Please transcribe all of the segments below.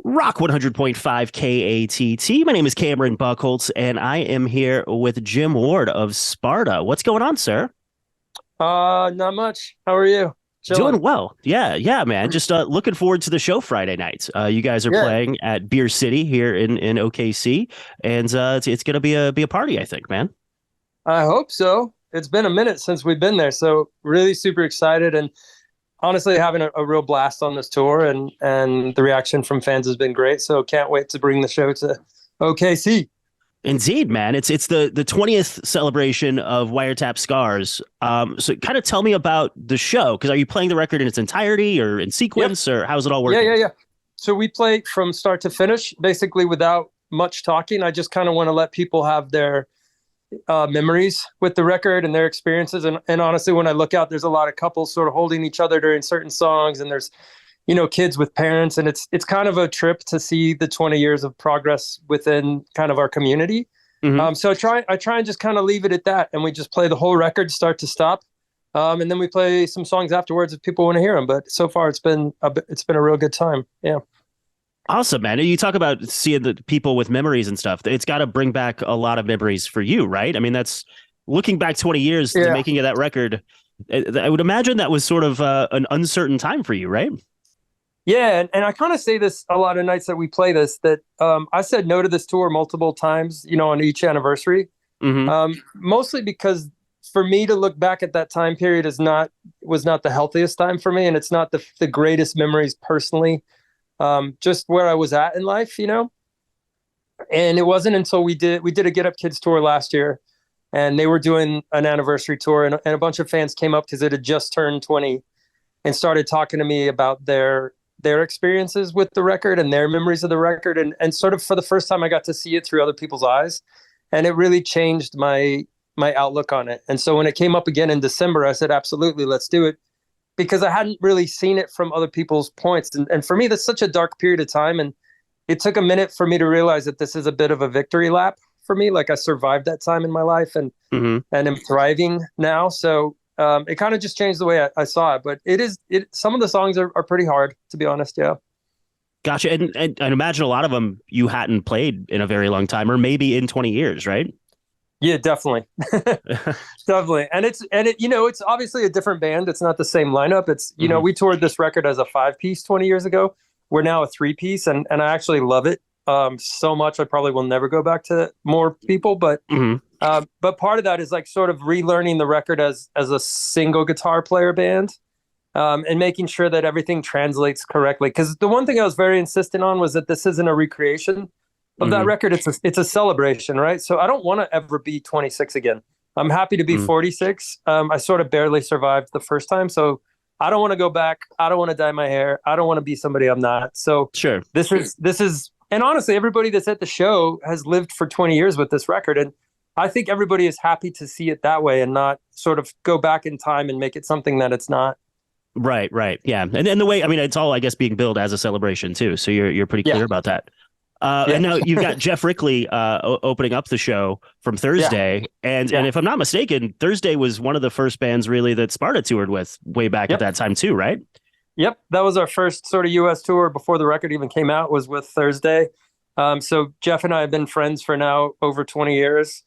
Rock 100.5 KATT. My name is Cameron Buchholtz, and I am here with Jim Ward of Sparta. What's going on, sir? Not much. How are you? Doing Chilling. well. Yeah, man. Just looking forward to the show Friday night. You guys are Yeah, playing at Beer City here in OKC, and it's gonna be a party, I think, man. I hope so. It's been a minute since we've been there, so really super excited and honestly having a real blast on this tour and the reaction from fans has been great. So can't wait to bring the show to OKC. Indeed, man. It's the 20th celebration of Wiretap Scars. So kind of tell me about the show, because are you playing the record in its entirety or in Yep. sequence, or how's it all Yeah, working? yeah, yeah. So we play from start to finish, basically without much talking. I just kind of want to let people have their memories with the record and their experiences. And honestly, when I look out, there's a lot of couples sort of holding each other during certain songs, and there's kids with parents, and it's kind of a trip to see the 20 years of progress within kind of our community. Hmm. So I try and just kind of leave it at that, and we just play the whole record start to stop. And then we play some songs afterwards if people want to hear them. But so far, it's been a real good time. Yeah. Awesome, man. You talk about seeing the people with memories and stuff. It's got to bring back a lot of memories for you, right? I mean, that's looking back 20 years to the Yeah. making of that record. I would imagine that was sort of an uncertain time for you, right? Yeah, and I kind of say this a lot of nights that we play this, that I said no to this tour multiple times, on each anniversary, Hmm. mostly because for me to look back at that time period was not the healthiest time for me, and it's not the greatest memories personally, just where I was at in life. And it wasn't until we did a Get Up Kids tour last year, and they were doing an anniversary tour, and a bunch of fans came up because it had just turned 20 and started talking to me about their experiences with the record and their memories of the record, and sort of for the first time I got to see it through other people's eyes, and it really changed my outlook on it. And so when it came up again in December, I said absolutely, let's do it, because I hadn't really seen it from other people's points, and for me that's such a dark period of time, and it took a minute for me to realize that this is a bit of a victory lap for me. Like, I survived that time in my life, Hmm. and am thriving now. So it kind of just changed the way I saw it. But some of the songs are pretty hard, to be honest. Yeah. Gotcha. And imagine a lot of them you hadn't played in a very long time, or maybe in 20 years, right? Yeah, definitely. Definitely. It's obviously a different band. It's not the same lineup. Hmm. We toured this record as a 5-piece 20 years ago. We're now a 3-piece, and I actually love it so much. I probably will never go back to more people, Hmm. but part of that is like sort of relearning the record as a single guitar player band, and making sure that everything translates correctly. Because the one thing I was very insistent on was that this isn't a recreation of that Hmm. record. It's a celebration, right? So I don't want to ever be 26 again. I'm happy to be 46. I sort of barely survived the first time, so I don't want to go back. I don't want to dye my hair. I don't want to be somebody I'm not. So Sure. this is, and honestly, everybody that's at the show has lived for 20 years with this record, and I think everybody is happy to see it that way and not sort of go back in time and make it something that it's not. Right, right. Yeah. And the way, I mean, it's all, I guess, being billed as a celebration too. So you're pretty Yeah, clear about that. yeah, And now you've got Jeff Rickley opening up the show from yeah, Thursday. And yeah. if I'm not mistaken, Thursday was one of the first bands really that Sparta toured with way back at Yep. that time too, right? Yep, that was our first sort of U.S. tour before the record even came out, was with Thursday. So Jeff and I have been friends for now over 20 years.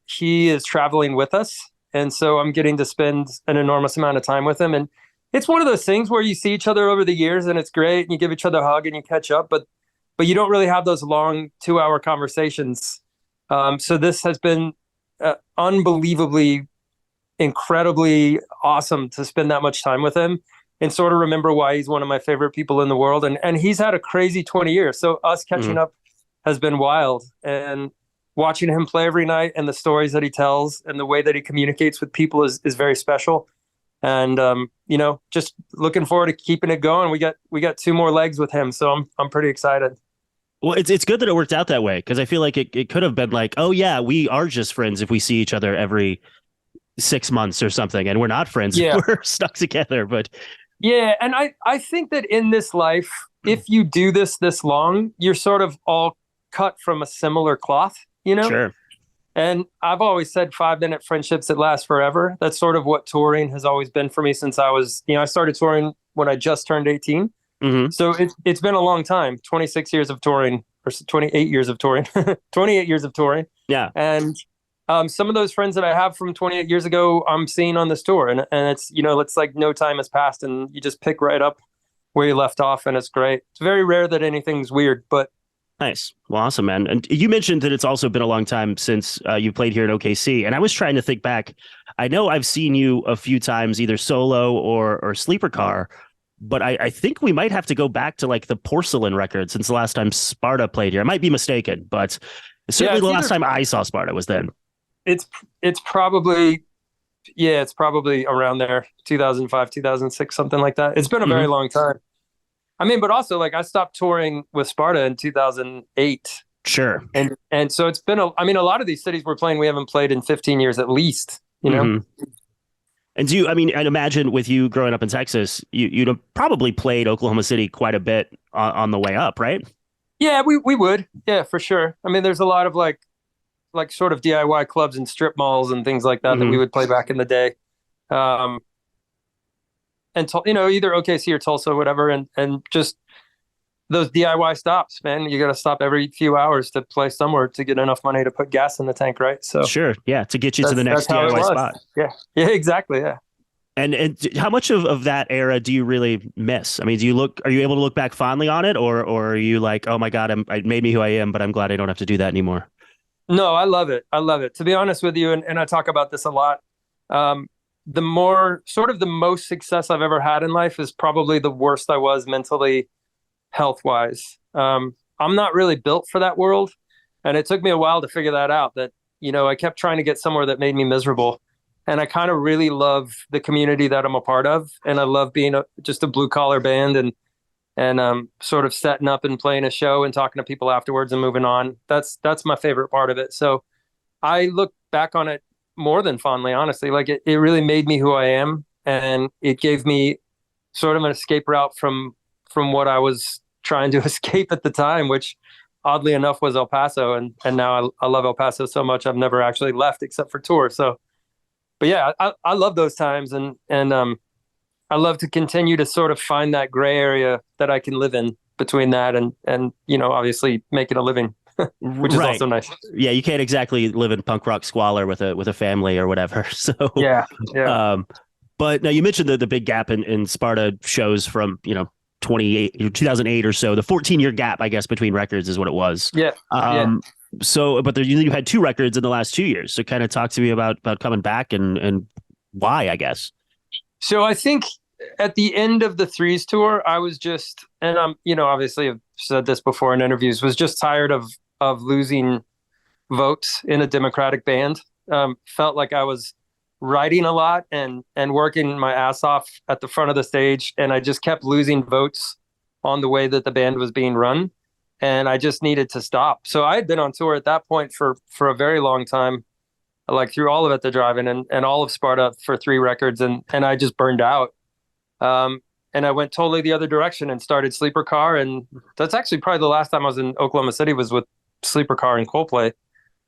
He is traveling with us, and so I'm getting to spend an enormous amount of time with him. And it's one of those things where you see each other over the years, and it's great, and you give each other a hug and you catch up, but you don't really have those long 2-hour conversations. So this has been unbelievably, incredibly awesome to spend that much time with him and sort of remember why he's one of my favorite people in the world. And he's had a crazy 20 years. So us catching Hmm. up has been wild. And watching him play every night and the stories that he tells and the way that he communicates with people is very special. And, just looking forward to keeping it going. We got 2 more legs with him. So I'm pretty excited. Well, it's good that it worked out that way, because I feel like it could have been like, oh yeah, we are just friends if we see each other every 6 months or something, and we're not friends. Yeah. We're stuck together. But Yeah. And I think that in this life, if you do this long, you're sort of all cut from a similar cloth. sure. And I've always said 5-minute friendships that last forever. That's sort of what touring has always been for me since I started touring when I just turned 18. Hmm. So it's been a long time, 26 years of touring, or 28 years of touring, 28 years of touring. Yeah. And some of those friends that I have from 28 years ago, I'm seeing on this tour. And it's, it's like no time has passed and you just pick right up where you left off. And it's great. It's very rare that anything's weird, but Nice. Well, awesome, man. And you mentioned that it's also been a long time since you played here in OKC. And I was trying to think back. I know I've seen you a few times, either solo or sleeper car, but I think we might have to go back to like the Porcelain record since the last time Sparta played here. I might be mistaken, but certainly the last time I saw Sparta was then. It's it's probably it's probably around there, 2005, 2006, something like that. It's been a very long time. I mean, but also like I stopped touring with Sparta in 2008. Sure. And so it's been a lot of these cities we're playing, we haven't played in 15 years at least, you know? And I'd imagine with you growing up in Texas, you'd have probably played Oklahoma City quite a bit on the way up, right? Yeah, we would. Yeah, for sure. I mean, there's a lot of like sort of DIY clubs and strip malls and things like that that we would play back in the day. And either OKC or Tulsa or whatever, and just those DIY stops, man. You got to stop every few hours to play somewhere to get enough money to put gas in the tank, right? So sure, yeah, to get you to the next DIY spot. Yeah, exactly, yeah. And how much of that era do you really miss? I mean, are you able to look back fondly on it, or are you like, oh my God, it made me who I am, but I'm glad I don't have to do that anymore? No, I love it. I love it. To be honest with you, and I talk about this a lot. The most success I've ever had in life is probably the worst I was mentally, health wise. I'm not really built for that world. And it took me a while to figure that out, that, I kept trying to get somewhere that made me miserable. And I kind of really love the community that I'm a part of. And I love being just a blue collar band and sort of setting up and playing a show and talking to people afterwards and moving on. That's my favorite part of it. So I look back on it more than fondly, honestly. Like it really made me who I am, and it gave me sort of an escape route from what I was trying to escape at the time, which oddly enough was El Paso. And now I love El Paso so much I've never actually left except for tour. So, but yeah, I love those times, and I love to continue to sort of find that gray area that I can live in between that and obviously making a living. Which is also nice. Yeah, you can't exactly live in punk rock squalor with a family or whatever. So yeah. But now you mentioned the big gap in Sparta shows from 2008 or so. The 14-year gap, I guess, between records is what it was. Yeah. So, but you had 2 records in the last 2 years. So, kind of talk to me about coming back and why, I guess. So I think at the end of the Threes tour, I was just, and I'm obviously I've said this before in interviews, was just tired of losing votes in a Democratic band. Felt like I was writing a lot and working my ass off at the front of the stage, and I just kept losing votes on the way that the band was being run, and I just needed to stop. So I had been on tour at that point for a very long time, like through all of It, the Drive-In and all of Sparta for 3 records, and I just burned out. And I went totally the other direction and started Sleeper Car, and that's actually probably the last time I was in Oklahoma City was with Sleeper Car and Coldplay,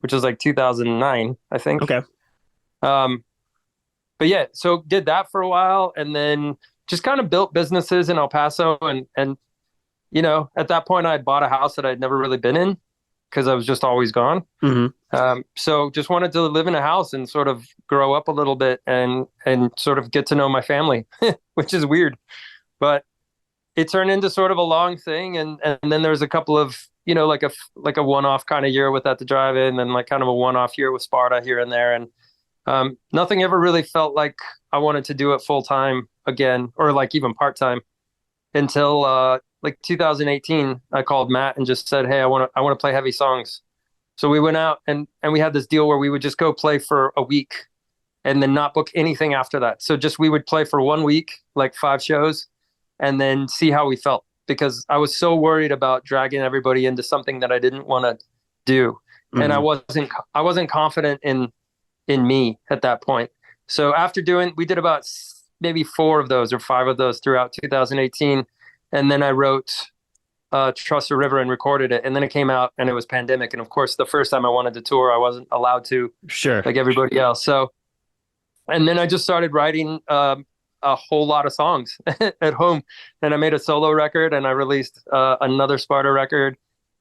which was like 2009, I think. Okay. But yeah, so did that for a while, and then just kind of built businesses in El Paso, and at that point I had bought a house that I'd never really been in because I was just always gone. So just wanted to live in a house and sort of grow up a little bit and sort of get to know my family, which is weird, but it turned into sort of a long thing. And then there's a couple of, like a one-off kind of year with At the Drive-In, and like kind of a one-off year with Sparta here and there. And nothing ever really felt like I wanted to do it full time again, or like even part time, until like 2018. I called Matt and just said, "Hey, I want to play heavy songs." So we went out and we had this deal where we would just go play for a week and then not book anything after that. So just we would play for 1 week, like 5 shows, and then see how we felt, because I was so worried about dragging everybody into something that I didn't want to do. And I wasn't confident in me at that point. So after we did about maybe 4 of those or 5 of those throughout 2018. And then I wrote Trust the River and recorded it. And then it came out and it was pandemic. And of course, the first time I wanted to tour, I wasn't allowed to, sure, like everybody else. So, and then I just started writing a whole lot of songs at home. And I made a solo record, and I released another Sparta record.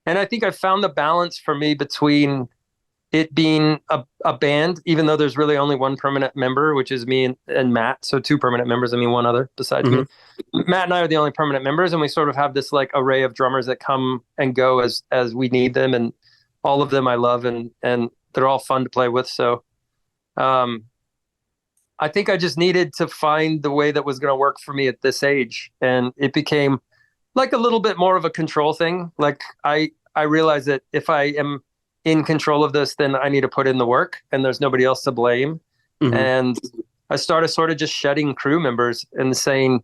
And I think I found the balance for me between it being a band, even though there's really only one permanent member, which is me and Matt. So two permanent members, I mean, one other besides me. Matt and I are the only permanent members, and we sort of have this like array of drummers that come and go as we need them. And all of them I love, and they're all fun to play with. So I think I just needed to find the way that was going to work for me at this age. And it became like a little bit more of a control thing. Like I realized that if I am in control of this, then I need to put in the work, and there's nobody else to blame. And I started sort of just shedding crew members and saying,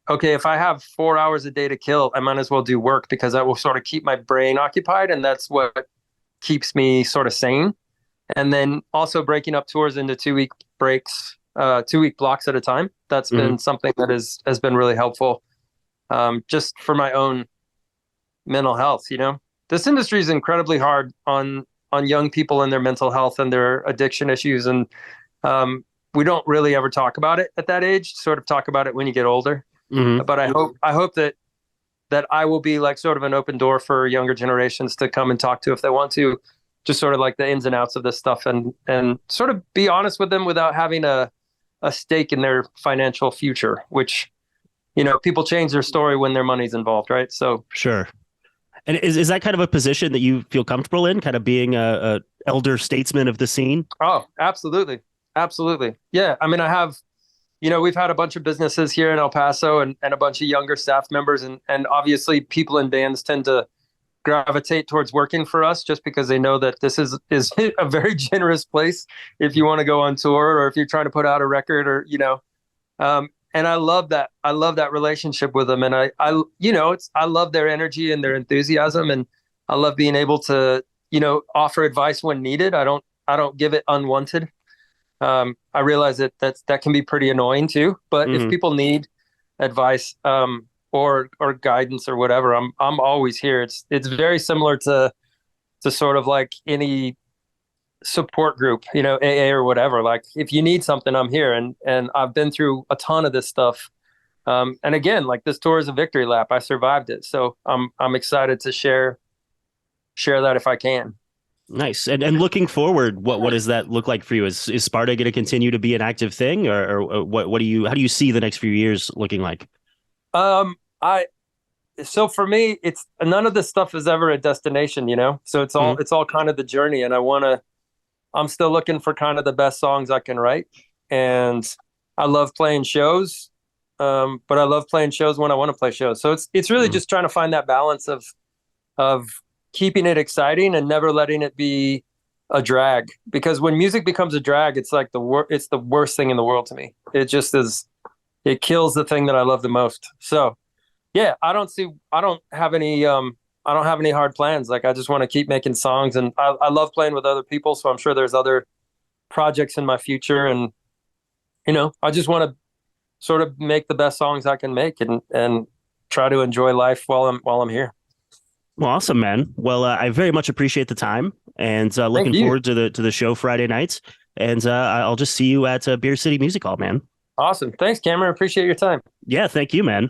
okay, if I have 4 hours a day to kill, I might as well do work, because that will sort of keep my brain occupied. And that's what keeps me sort of sane. And then also breaking up tours into 2-week breaks, 2-week blocks at a time. That's been something that has been really helpful, just for my own mental health. This industry is incredibly hard on young people and their mental health and their addiction issues. And we don't really ever talk about it at that age, sort of talk about it when you get older. But I hope that I will be like sort of an open door for younger generations to come and talk to if they want to, just sort of like the ins and outs of this stuff, and sort of be honest with them without having a stake in their financial future, which, people change their story when their money's involved. Right. So sure. And is that kind of a position that you feel comfortable in, kind of being a elder statesman of the scene? Oh, absolutely. Absolutely. Yeah. I mean, I have, we've had a bunch of businesses here in El Paso, and a bunch of younger staff members. And obviously people in bands tend to gravitate towards working for us, just because they know that this is a very generous place if you want to go on tour, or if you're trying to put out a record, or, and I love that. I love that relationship with them. And I love their energy and their enthusiasm. And I love being able to, offer advice when needed. I don't give it unwanted. I realize that can be pretty annoying too, but if people need advice, or guidance or whatever, I'm always here. It's very similar to sort of like any support group, AA or whatever. Like if you need something, I'm here. And I've been through a ton of this stuff. And again, like this tour is a victory lap. I survived it. So I'm excited to share that if I can. Nice. And looking forward, what does that look like for you? Is Sparta going to continue to be an active thing, or how do you see the next few years looking like? So for me, it's none of this stuff is ever a destination, so it's all kind of the journey. And I'm still looking for kind of the best songs I can write. And I love playing shows. But I love playing shows when I want to play shows. So it's really just trying to find that balance of keeping it exciting and never letting it be a drag, because when music becomes a drag, it's like it's the worst thing in the world to me. It just is. It kills the thing that I love the most. So yeah, I don't have any hard plans. Like I just want to keep making songs, and I love playing with other people. So I'm sure there's other projects in my future, and I just want to sort of make the best songs I can make, and try to enjoy life while I'm here. Well, awesome, man. Well, I very much appreciate the time, and looking forward to the show Friday nights. And I'll just see you at Beer City Music Hall, man. Awesome. Thanks, Cameron. Appreciate your time. Yeah, thank you, man.